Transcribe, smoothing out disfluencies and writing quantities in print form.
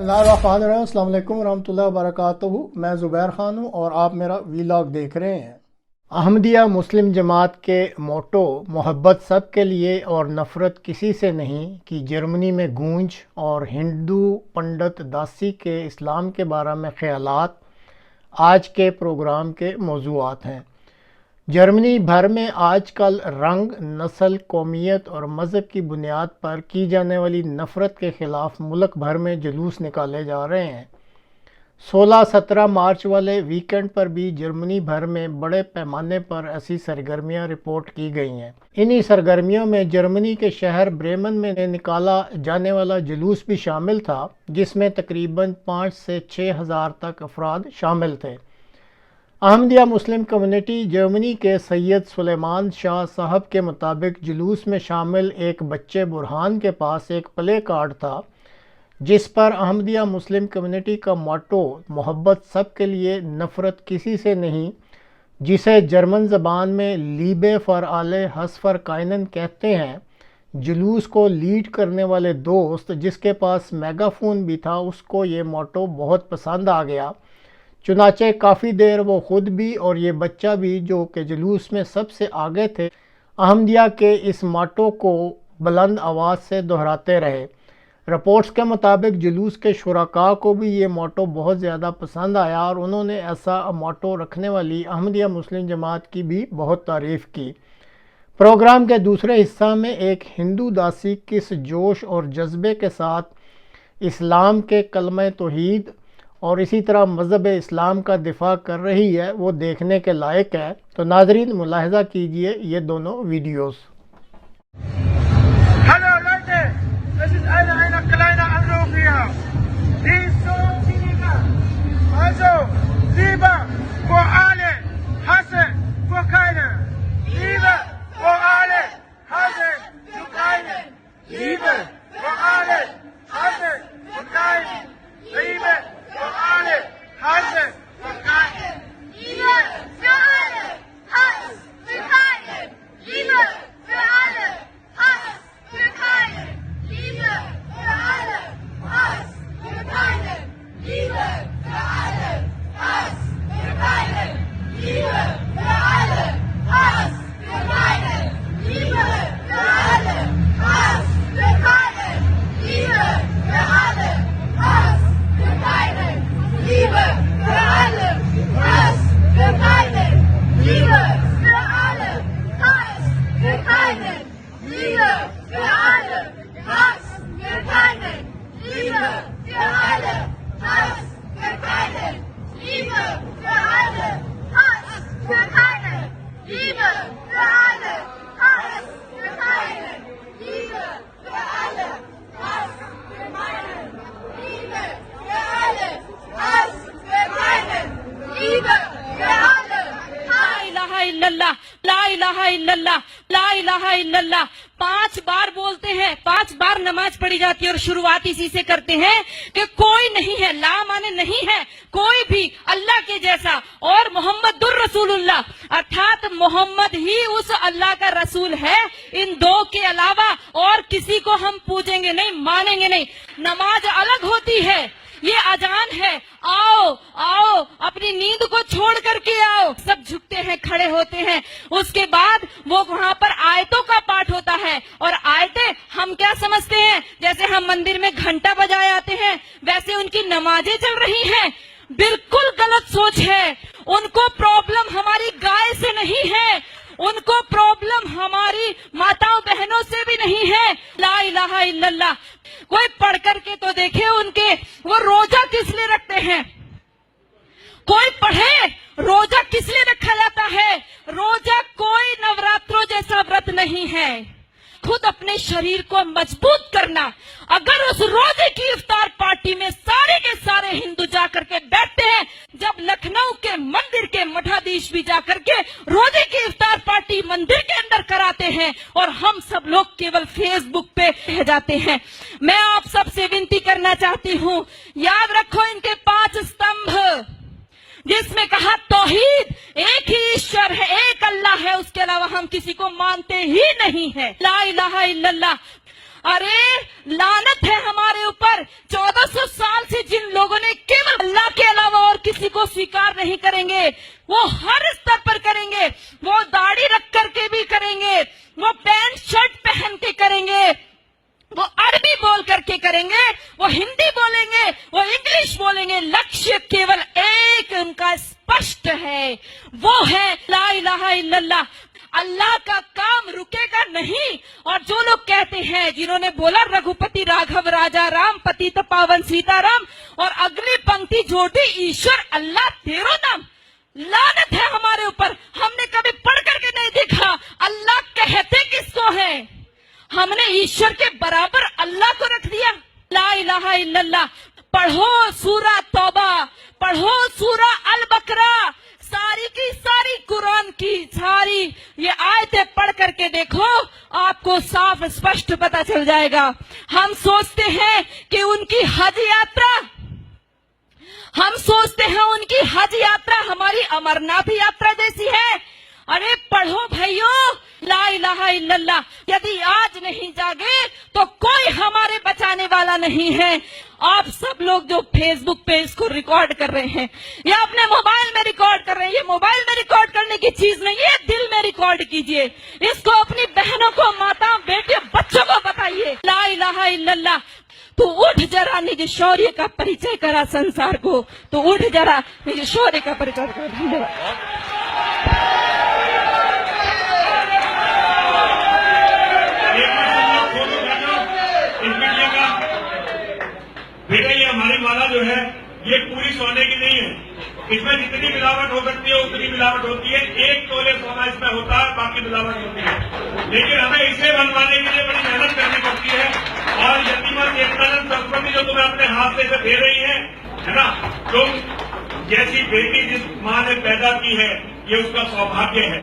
बिस्मिल्लाहिर्रहमानिर्रहीम, अस्सलाम वालेकुम रहमतुल्लाहि व बरकातुहू। मैं ज़ुबैर ख़ान हूँ और आप मेरा वीलॉग देख रहे हैं। अहमदिया मुस्लिम जमात के मोटो मोहब्बत सब के लिए और नफ़रत किसी से नहीं कि जर्मनी में गूंज और हिंदू पंडित दासी के इस्लाम के बारे में ख़यालात आज के प्रोग्राम के मौज़ूआत हैं। जर्मनी भर में आजकल रंग, नस्ल, कौमियत और मज़हब की बुनियाद पर की जाने वाली नफ़रत के ख़िलाफ़ मुल्क भर में जुलूस निकाले जा रहे हैं। 16-17 मार्च वाले वीकेंड पर भी जर्मनी भर में बड़े पैमाने पर ऐसी सरगर्मियां रिपोर्ट की गई हैं। इन्हीं सरगर्मियों में जर्मनी के शहर ब्रेमन में निकाला जाने वाला जुलूस भी शामिल था, जिसमें तकरीबन 5 से 6 हज़ार तक अफराद शामिल थे। अहमदिया मुस्लिम कम्युनिटी जर्मनी के सैयद सुलेमान शाह साहब के मुताबिक जुलूस में शामिल एक बच्चे बुरहान के पास एक प्ले कार्ड था जिस पर अहमदिया मुस्लिम कम्युनिटी का मोटो मोहब्बत सब के लिए नफ़रत किसी से नहीं, जिसे जर्मन ज़बान में लीबे फ़र आले हस फ़र काइनन कहते हैं। जुलूस को लीड करने वाले दोस्त जिसके पास मेगाफोन भी था, उसको ये मोटो बहुत पसंद आ गया। चुनाचे काफ़ी देर वो ख़ुद भी और ये बच्चा भी, जो कि जुलूस में सबसे आगे थे, अहमदिया के इस मोटो को बुलंद आवाज़ से दोहराते रहे। रिपोर्ट्स के मुताबिक जुलूस के शुरका को भी ये मोटो बहुत ज़्यादा पसंद आया और उन्होंने ऐसा मोटो रखने वाली अहमदिया मुस्लिम जमात की भी बहुत तारीफ़ की। प्रोग्राम के दूसरे हिस्सा में एक हिंदू दासी किस जोश और जज्बे के साथ इस्लाम के कलमे तौहीद और इसी तरह मज़हब इस्लाम का दिफा कर रही है, वो देखने के लायक है। तो नाजरीन, मुलाहिज़ा कीजिए ये दोनों videos. Hallo Leute, das ist eine kleine Anruf hier. Die ist so China. Also, Liebe für alle, Hasse für keinen. Liebe für alle, Hasse für keinen. Liebe für alle, Hasse für keinen. Liebe für alle, Hasse für keinen. Liebe für alle, Hass für keinen. Liebe für alle, Hass für keinen. Liebe für alle, Hass für keinen. Liebe für alle, Hass für keinen. Liebe für alle, Hass für keinen. Liebe für alle, Hass für keinen. Liebe für alle, Hass für keinen. Liebe für alle, Hass für keinen. Liebe für alle, Hass für keinen. Liebe für alle, Hass für keinen. Liebe für alle, Hass für keinen. Liebe für alle, Hass für keinen. Liebe für alle, Hass für keinen. Liebe für alle, Hass für keinen. Liebe für alle, Hass für keinen. Liebe für alle, ला इलाहा इल्लल्लाह, ला इलाहा इल्लल्लाह, ला इलाहा इल्लल्लाह 5 बार बोलते हैं, 5 बार नमाज पढ़ी जाती है और शुरुआत इसी से करते हैं कि कोई नहीं है, ला माने नहीं है कोई भी अल्लाह के जैसा, और मोहम्मदुर रसूलुल्लाह अर्थात मोहम्मद ही उस अल्लाह का रसूल है। इन दो के अलावा और किसी को हम पूजेंगे नहीं, मानेंगे नहीं। नमाज अलग होती है, ये अजान है, आओ आओ अपनी नींद को छोड़ करके आओ। सब झुकते हैं, खड़े होते हैं। उसके बाद वो वहाँ पर आयतों का पाठ होता है, और आयतें हम क्या समझते हैं, जैसे हम मंदिर में घंटा बजाए आते हैं वैसे उनकी नमाजें चल रही हैं। बिल्कुल गलत सोच है। उनको प्रॉब्लम हमारी गाय से नहीं है, उनको प्रॉब्लम हमारी माताओं बहनों से भी नहीं है। ला इलाहा इल्लल्लाह कोई पढ़ करके तो देखे उनके, वो रोजा किस लिए रखते हैं, कोई पढ़े रोजा किस लिए रखा जाता है। रोजा कोई नवरात्रों जैसा व्रत नहीं है, खुद अपने शरीर को मजबूत करना। अगर उस रोजे की इफ्तार पार्टी में सारे के सारे हिंदू जाकर के बैठते हैं, जब लखनऊ के मंदिर के मठाधीश भी जाकर के रोजे की इफ्तार पार्टी मंदिर के अंदर कराते हैं और हम सब लोग केवल फेसबुक पे रह जाते हैं। मैं आप सबसे विनती करना चाहती हूँ, याद रखो इनके 5 स्तंभ, जिसमें कहा तौहीद, एक ही ईश्वर है, एक अल्लाह है, उसके अलावा हम किसी को मानते ही नहीं है। ला इलाहा इल्लल्लाह अरे लानत है हमारे ऊपर। 1400 साल से जिन लोगों ने केवल अल्लाह के अलावा और किसी को स्वीकार नहीं करेंगे, वो हर स्तर पर करेंगे। वो दाढ़ी रख करके भी करेंगे, वो पैंट शर्ट पहन के करेंगे, वो अरबी बोल करके करेंगे, वो हिंदी बोलेंगे, वो इंग्लिश बोलेंगे। लक्ष्य केवल एक उनका स्पष्ट है, वो है ला इलाहा इल्लल्लाह। अल्लाह का काम रुकेगा नहीं। और जो लोग कहते हैं, जिन्होंने बोला रघुपति राघव राजा राम पतित पावन सीताराम, और अगली पंक्ति जोड़ दी ईश्वर अल्लाह तेरो नाम, लानत है हमारे ऊपर। हमने कभी पढ़ करके नहीं देखा अल्लाह कहते किसको है। हमने ईश्वर के बराबर अल्लाह को रख दिया। ला इलाहा इल्लल्लाह। पढ़ो सूरा तौबा, पढ़ो सूरा अल बकरा, सारी की सारी कुरान की सारी ये आयतें पढ़ करके देखो, आपको साफ स्पष्ट पता चल जाएगा। हम सोचते हैं कि उनकी हज यात्रा, हम सोचते हैं उनकी हज यात्रा हमारी अमरनाथ यात्रा जैसी है। अरे पढ़ो भाइयों ला इलाहा इल्लल्लाह। यदि आज नहीं जागे तो कोई हमारे बचाने वाला नहीं है। आप सब लोग जो फेसबुक पे इसको रिकॉर्ड कर रहे हैं या अपने मोबाइल में रिकॉर्ड कर रहे हैं, ये मोबाइल में रिकॉर्ड करने की चीज नहीं है, दिल में रिकॉर्ड कीजिए। इसको अपनी बहनों को, माताओं, बेटियों, बच्चों को बताइए ला इलाहा इल्लल्लाह। तो उठ जरा निज शौर्य का परिचय करा संसार को, तो उठ जरा निज शौर्य का परिचय करा। धन्यवाद। बेटा ये हमारी माला जो है ये पूरी सोने की नहीं है, इसमें जितनी मिलावट हो सकती है उतनी मिलावट होती है। 1 तोले सोना इसमें होता है, बाकी मिलावट होती है। लेकिन हमें इसे बनवाने के लिए बड़ी मेहनत करनी पड़ती है। और यतीमत एकतानंद सरस्वती जो तुम्हें अपने हाथ से इसे दे रही है ना, तुम जैसी बेटी जिस माँ ने पैदा की है, ये उसका सौभाग्य है।